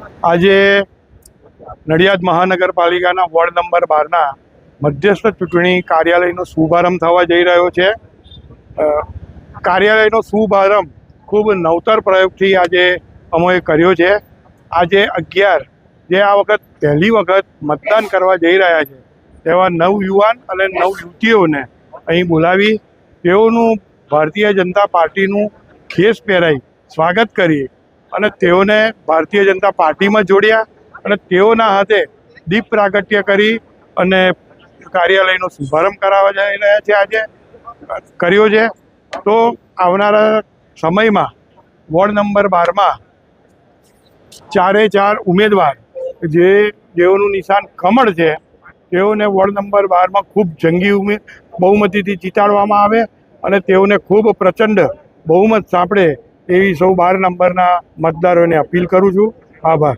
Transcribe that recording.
આજે નડિયાદ મહાનગરપાલિકાના ward number 12ના મધ્યસ્થ ચૂંટણી કાર્યાલયનો શુભારંભ થવા જઈ રહ્યો છે. કાર્યાલયનો શુભારંભ ખૂબ નવતર પ્રયોગથી આજે અમોએ કર્યો છે. આજે 11 જે આ વખત પહેલી વખત મતદાન કરવા જઈ રહ્યા છે તેવા નવયુવાન અને નવયુવતીઓને અહીં બોલાવી તેઓનું ભારતીય જનતા પાર્ટીનું ખેસ પહેરાવી સ્વાગત કરી અને તેઓને ભારતીય જનતા પાર્ટીમાં જોડ્યા અને તેઓના હાથે દીપ પ્રાગટ્ય કરી અને કાર્યાલયનો શુભારંભ કરાવવા જઈ રહ્યા છે. આજે કર્યો છે. તો આવનારા સમયમાં વોર્ડ નંબર 12માં 4 ઉમેદવાર જેઓનું નિશાન કમળ છે તેઓને વોર્ડ નંબર 12માં ખૂબ જંગી બહુમતીથી જીતાડવામાં આવે અને તેઓને ખૂબ પ્રચંડ બહુમત સાંપડે એવી સૌ 12 નંબરના મતદારોને અપીલ કરું છું. આભાર.